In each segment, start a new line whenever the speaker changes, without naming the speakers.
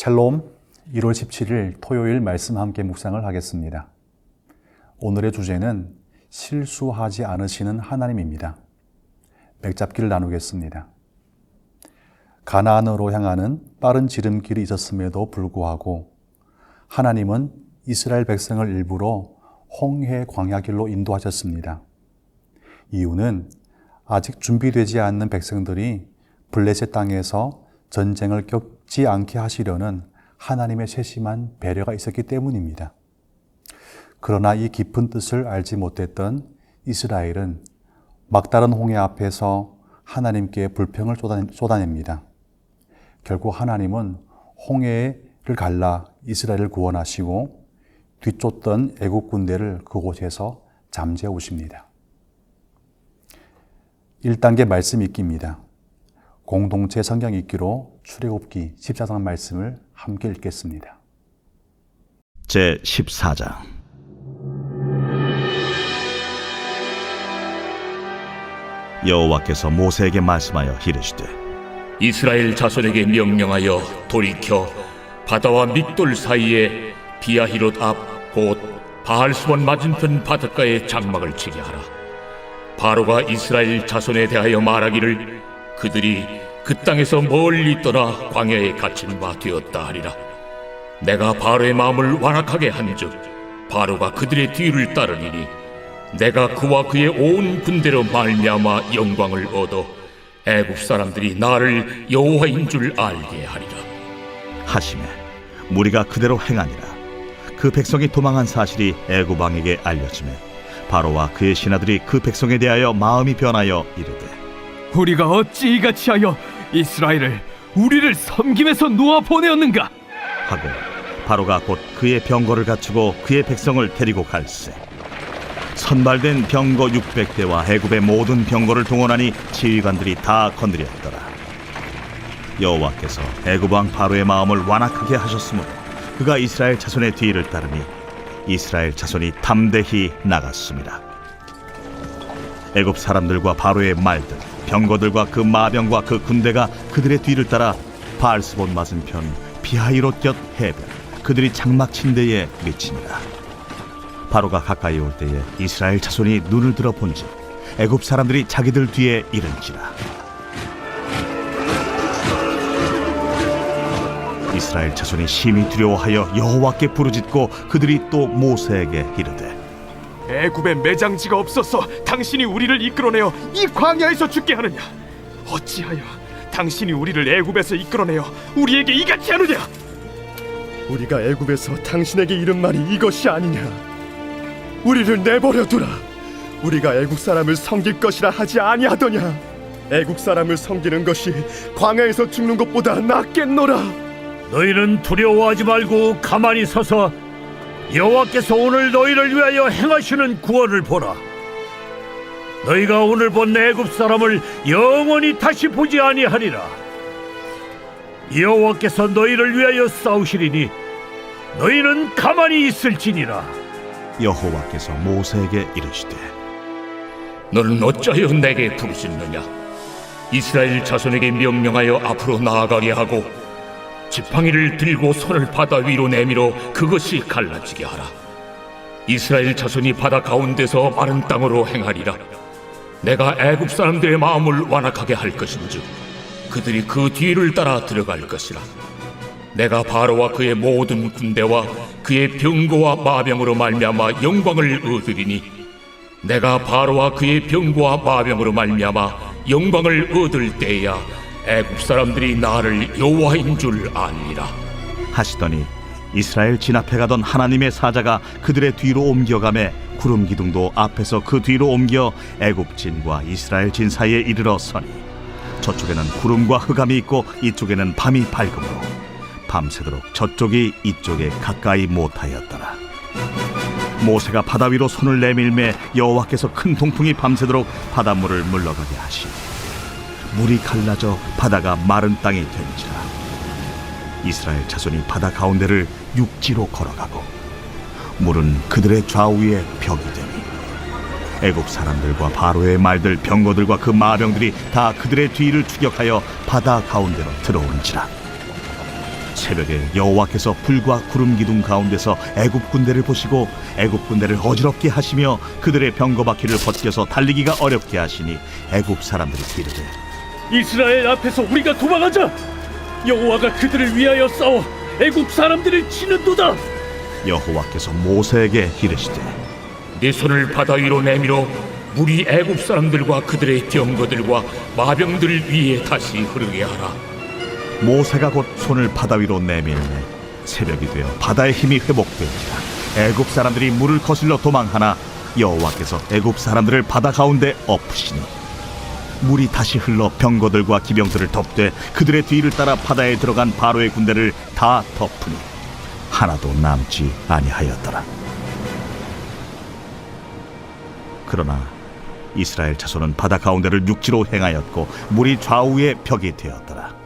샬롬 1월 17일 토요일 말씀 함께 묵상을 하겠습니다. 오늘의 주제는 실수하지 않으시는 하나님입니다. 맥잡기를 나누겠습니다. 가나안으로 향하는 빠른 지름길이 있었음에도 불구하고 하나님은 이스라엘 백성을 일부러 홍해 광야길로 인도하셨습니다. 이유는 아직 준비되지 않는 백성들이 블레셋 땅에서 전쟁을 겪지 않게 하시려는 하나님의 세심한 배려가 있었기 때문입니다. 그러나 이 깊은 뜻을 알지 못했던 이스라엘은 막다른 홍해 앞에서 하나님께 불평을 쏟아냅니다. 결국 하나님은 홍해를 갈라 이스라엘을 구원하시고 뒤쫓던 애국 군대를 그곳에서 잠재우십니다. 1단계 말씀 읽기입니다. 공동체 성경 읽기로 출애굽기 14장 말씀을 함께 읽겠습니다.
제14장. 여호와께서 모세에게 말씀하여 이르시되
이스라엘 자손에게 명령하여 돌이켜 바다와 믹돌 사이에 비아히롯 앞 곧 바알스본 맞은편 바닷가에 장막을 치게 하라. 바로가 이스라엘 자손에 대하여 말하기를 그들이 그 땅에서 멀리 떠나 광야에 갇힌 바 되었다 하리라. 내가 바로의 마음을 완악하게 한즉 바로가 그들의 뒤를 따르리니 내가 그와 그의 온 군대로 말미암아 영광을 얻어 애굽 사람들이 나를 여호와인 줄 알게 하리라.
하시매 무리가 그대로 행하니라. 그 백성이 도망한 사실이 애굽 왕에게 알려지매 바로와 그의 신하들이 그 백성에 대하여 마음이 변하여 이르되
우리가 어찌 이같이 하여 이스라엘을 우리를 섬김에서 놓아 보내었는가
하고 바로가 곧 그의 병거를 갖추고 그의 백성을 데리고 갈새 선발된 병거 600대와 애굽의 모든 병거를 동원하니 지휘관들이 다 건드렸더라. 여호와께서 애굽 왕 바로의 마음을 완악하게 하셨으므로 그가 이스라엘 자손의 뒤를 따르니 이스라엘 자손이 담대히 나갔습니다. 애굽 사람들과 바로의 말들 병거들과 그 마병과 그 군대가 그들의 뒤를 따라 바알스본 맞은편 비하히롯 곁 해변 그들이 장막 친 데에 미치니라. 바로가 가까이 올 때에 이스라엘 자손이 눈을 들어 본즉 애굽 사람들이 자기들 뒤에 이른지라. 이스라엘 자손이 심히 두려워하여 여호와께 부르짖고 그들이 또 모세에게 이르되
애굽에 매장지가 없어서 당신이 우리를 이끌어내어 이 광야에서 죽게 하느냐 어찌하여 당신이 우리를 애굽에서 이끌어내어 우리에게 이같이 하느냐
우리가 애굽에서 당신에게 이른 말이 이것이 아니냐. 우리를 내버려 두라. 우리가 애국 사람을 섬길 것이라 하지 아니하더냐. 애국 사람을 섬기는 것이 광야에서 죽는 것보다 낫겠노라.
너희는 두려워하지 말고 가만히 서서 여호와께서 오늘 너희를 위하여 행하시는 구원을 보라. 너희가 오늘 본 애굽 사람을 영원히 다시 보지 아니하리라. 여호와께서 너희를 위하여 싸우시리니 너희는 가만히 있을지니라.
여호와께서 모세에게 이르시되
너는 어찌하여 내게 부르짖느냐. 이스라엘 자손에게 명령하여 앞으로 나아가게 하고 지팡이를 들고 손을 바다 위로 내밀어 그것이 갈라지게 하라. 이스라엘 자손이 바다 가운데서 마른 땅으로 행하리라. 내가 애굽 사람들의 마음을 완악하게 할 것인즉 그들이 그 뒤를 따라 들어갈 것이라. 내가 바로와 그의 모든 군대와 그의 병거와 마병으로 말미암아 영광을 얻으리니 내가 바로와 그의 병거와 마병으로 말미암아 영광을 얻을 때야 애굽 사람들이 나를 여호와인 줄 알리라.
하시더니 이스라엘 진 앞에 가던 하나님의 사자가 그들의 뒤로 옮겨가매 구름 기둥도 앞에서 그 뒤로 옮겨 애굽 진과 이스라엘 진 사이에 이르러 서니 저쪽에는 구름과 흑암이 있고 이쪽에는 밤이 밝음으로 밤새도록 저쪽이 이쪽에 가까이 못하였더라. 모세가 바다 위로 손을 내밀매 여호와께서 큰 동풍이 밤새도록 바닷물을 물러가게 하시니 물이 갈라져 바다가 마른 땅이 된지라. 이스라엘 자손이 바다 가운데를 육지로 걸어가고 물은 그들의 좌우에 벽이 되니 애굽 사람들과 바로의 말들 병거들과 그 마병들이 다 그들의 뒤를 추격하여 바다 가운데로 들어온지라. 새벽에 여호와께서 불과 구름 기둥 가운데서 애굽 군대를 보시고 애굽 군대를 어지럽게 하시며 그들의 병거바퀴를 벗겨서 달리기가 어렵게 하시니 애굽 사람들이 이르되
이스라엘 앞에서 우리가 도망하자. 여호와가 그들을 위하여 싸워 애굽 사람들을 치는도다.
여호와께서 모세에게 이르시되
네 손을 바다 위로 내밀어 물이 애굽 사람들과 그들의 병거들과 마병들 위에 다시 흐르게 하라.
모세가 곧 손을 바다 위로 내밀매 새벽이 되어 바다의 힘이 회복되니라. 애굽 사람들이 물을 거슬러 도망하나 여호와께서 애굽 사람들을 바다 가운데 엎으시니 물이 다시 흘러 병거들과 기병들을 덮되 그들의 뒤를 따라 바다에 들어간 바로의 군대를 다 덮으니 하나도 남지 아니하였더라. 그러나 이스라엘 자손은 바다 가운데를 육지로 행하였고 물이 좌우에 벽이 되었더라.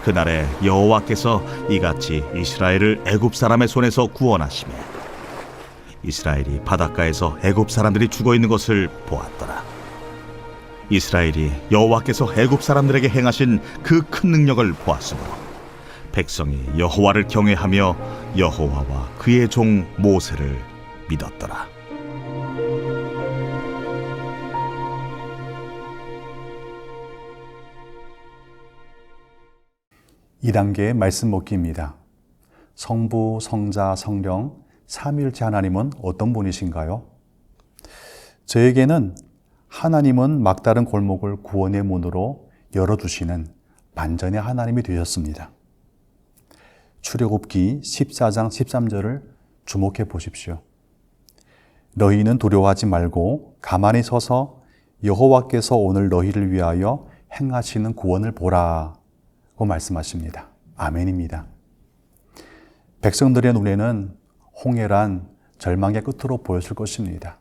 그날에 여호와께서 이같이 이스라엘을 애굽 사람의 손에서 구원하시매 이스라엘이 바닷가에서 애굽 사람들이 죽어 있는 것을 보았더라. 이스라엘이 여호와께서 애굽 사람들에게 행하신 그 큰 능력을 보았으므로 백성이 여호와를 경외하며 여호와와 그의 종 모세를 믿었더라.
이 단계의 말씀 먹기입니다. 성부, 성자, 성령, 삼위일체 하나님은 어떤 분이신가요? 저에게는 하나님은 막다른 골목을 구원의 문으로 열어주시는 반전의 하나님이 되셨습니다. 출애굽기 14장 13절을 주목해 보십시오. 너희는 두려워하지 말고 가만히 서서 여호와께서 오늘 너희를 위하여 행하시는 구원을 보라 고 말씀하십니다. 아멘입니다. 백성들의 눈에는 홍해란 절망의 끝으로 보였을 것입니다.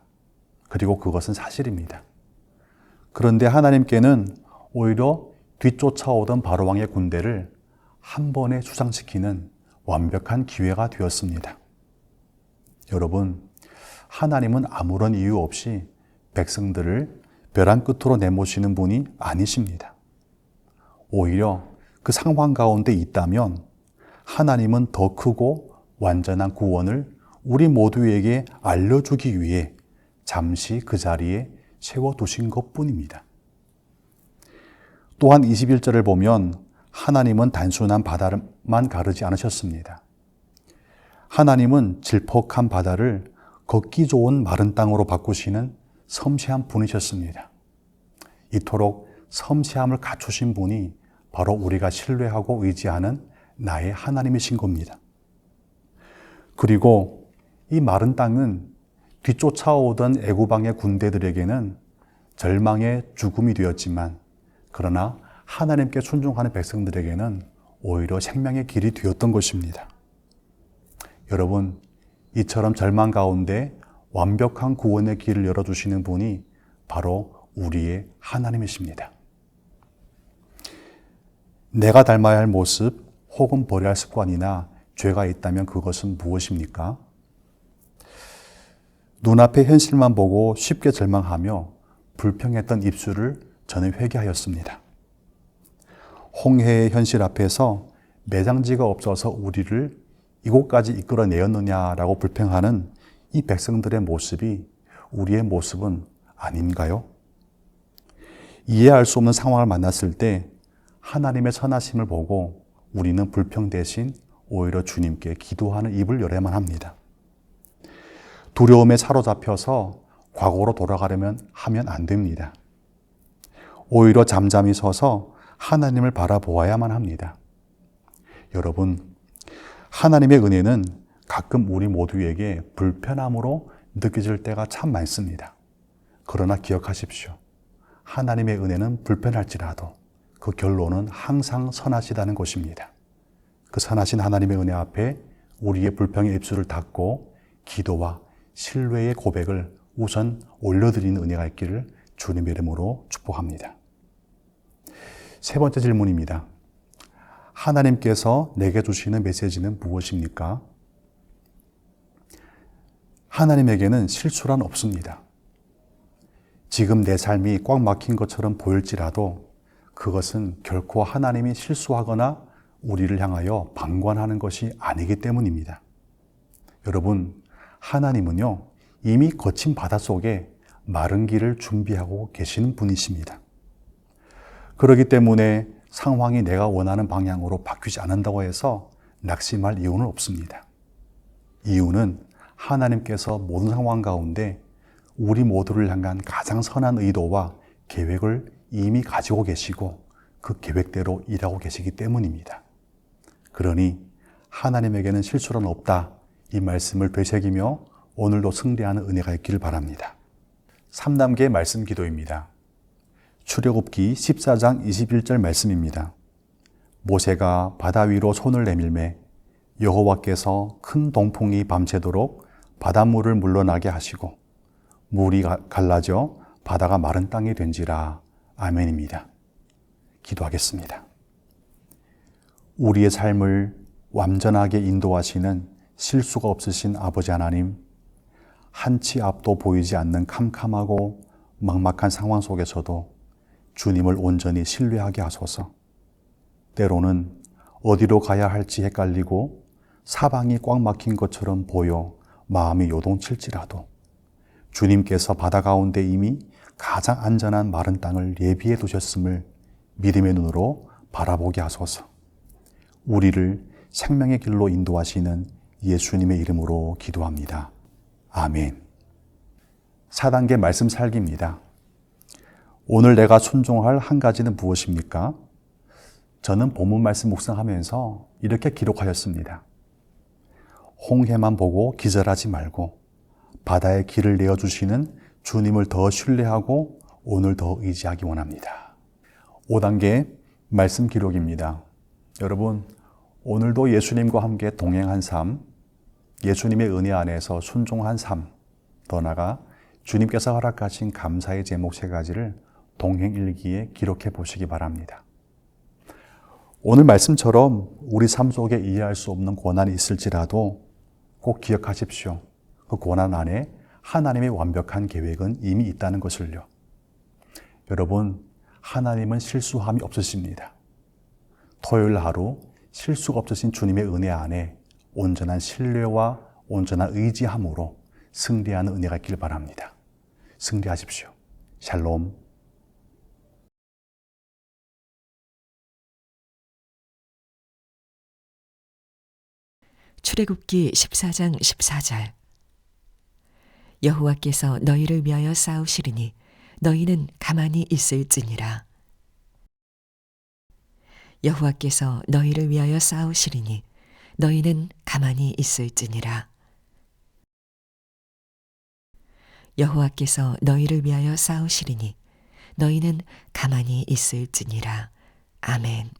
그리고 그것은 사실입니다. 그런데 하나님께는 오히려 뒤쫓아오던 바로왕의 군대를 한 번에 수상시키는 완벽한 기회가 되었습니다. 여러분, 하나님은 아무런 이유 없이 백성들을 벼랑 끝으로 내모시는 분이 아니십니다. 오히려 그 상황 가운데 있다면 하나님은 더 크고 완전한 구원을 우리 모두에게 알려주기 위해 잠시 그 자리에 세워두신 것뿐입니다. 또한 21절을 보면 하나님은 단순한 바다만 가르지 않으셨습니다. 하나님은 질퍽한 바다를 걷기 좋은 마른 땅으로 바꾸시는 섬세한 분이셨습니다. 이토록 섬세함을 갖추신 분이 바로 우리가 신뢰하고 의지하는 나의 하나님이신 겁니다. 그리고 이 마른 땅은 뒤쫓아오던 애굽왕의 군대들에게는 절망의 죽음이 되었지만 그러나 하나님께 순종하는 백성들에게는 오히려 생명의 길이 되었던 것입니다. 여러분, 이처럼 절망 가운데 완벽한 구원의 길을 열어주시는 분이 바로 우리의 하나님이십니다. 내가 닮아야 할 모습 혹은 버려야 할 습관이나 죄가 있다면 그것은 무엇입니까? 눈앞의 현실만 보고 쉽게 절망하며 불평했던 입술을 저는 회개하였습니다. 홍해의 현실 앞에서 매장지가 없어서 우리를 이곳까지 이끌어내었느냐라고 불평하는 이 백성들의 모습이 우리의 모습은 아닌가요? 이해할 수 없는 상황을 만났을 때 하나님의 선하심을 보고 우리는 불평 대신 오히려 주님께 기도하는 입을 열어야만 합니다. 두려움에 사로잡혀서 과거로 돌아가려면 하면 안 됩니다. 오히려 잠잠히 서서 하나님을 바라보아야만 합니다. 여러분, 하나님의 은혜는 가끔 우리 모두에게 불편함으로 느껴질 때가 참 많습니다. 그러나 기억하십시오. 하나님의 은혜는 불편할지라도 그 결론은 항상 선하시다는 것입니다. 그 선하신 하나님의 은혜 앞에 우리의 불평의 입술을 닫고 기도와 신뢰의 고백을 우선 올려드리는 은혜가 있기를 주님의 이름으로 축복합니다. 세 번째 질문입니다. 하나님께서 내게 주시는 메시지는 무엇입니까? 하나님에게는 실수란 없습니다. 지금 내 삶이 꽉 막힌 것처럼 보일지라도 그것은 결코 하나님이 실수하거나 우리를 향하여 방관하는 것이 아니기 때문입니다. 여러분, 하나님은요, 이미 거친 바다 속에 마른 길을 준비하고 계시는 분이십니다. 그렇기 때문에 상황이 내가 원하는 방향으로 바뀌지 않는다고 해서 낙심할 이유는 없습니다. 이유는 하나님께서 모든 상황 가운데 우리 모두를 향한 가장 선한 의도와 계획을 이미 가지고 계시고 그 계획대로 일하고 계시기 때문입니다. 그러니 하나님에게는 실수는 없다, 이 말씀을 되새기며 오늘도 승리하는 은혜가 있기를 바랍니다. 3단계 말씀 기도입니다. 출애굽기 14장 21절 말씀입니다. 모세가 바다 위로 손을 내밀매 여호와께서 큰 동풍이 밤새도록 바닷물을 물러나게 하시고 물이 갈라져 바다가 마른 땅이 된지라. 아멘입니다. 기도하겠습니다. 우리의 삶을 완전하게 인도하시는 실수가 없으신 아버지 하나님, 한치 앞도 보이지 않는 캄캄하고 막막한 상황 속에서도 주님을 온전히 신뢰하게 하소서. 때로는 어디로 가야 할지 헷갈리고 사방이 꽉 막힌 것처럼 보여 마음이 요동칠지라도 주님께서 바다 가운데 이미 가장 안전한 마른 땅을 예비해 두셨음을 믿음의 눈으로 바라보게 하소서. 우리를 생명의 길로 인도하시는 예수님의 이름으로 기도합니다. 아멘. 4단계 말씀 살기입니다. 오늘 내가 순종할 한 가지는 무엇입니까? 저는 본문 말씀 묵상하면서 이렇게 기록하였습니다. 홍해만 보고 기절하지 말고 바다의 길을 내어주시는 주님을 더 신뢰하고 오늘 더 의지하기 원합니다. 5단계 말씀 기록입니다. 여러분, 오늘도 예수님과 함께 동행한 삶, 예수님의 은혜 안에서 순종한 삶, 더 나아가 주님께서 허락하신 감사의 제목 3가지를 동행일기에 기록해 보시기 바랍니다. 오늘 말씀처럼 우리 삶 속에 이해할 수 없는 고난이 있을지라도 꼭 기억하십시오. 그 고난 안에 하나님의 완벽한 계획은 이미 있다는 것을요. 여러분, 하나님은 실수함이 없으십니다. 토요일 하루 실수가 없으신 주님의 은혜 안에 온전한 신뢰와 온전한 의지함으로 승리하는 은혜가 있길 바랍니다. 승리하십시오. 샬롬.
출애굽기 14장 14절. 여호와께서 너희를 위하여 싸우시리니 너희는 가만히 있을지니라. 여호와께서 너희를 위하여 싸우시리니 너희는 가만히 있을지니라. 여호와께서 너희를 위하여 싸우시리니 너희는 가만히 있을지니라. 아멘.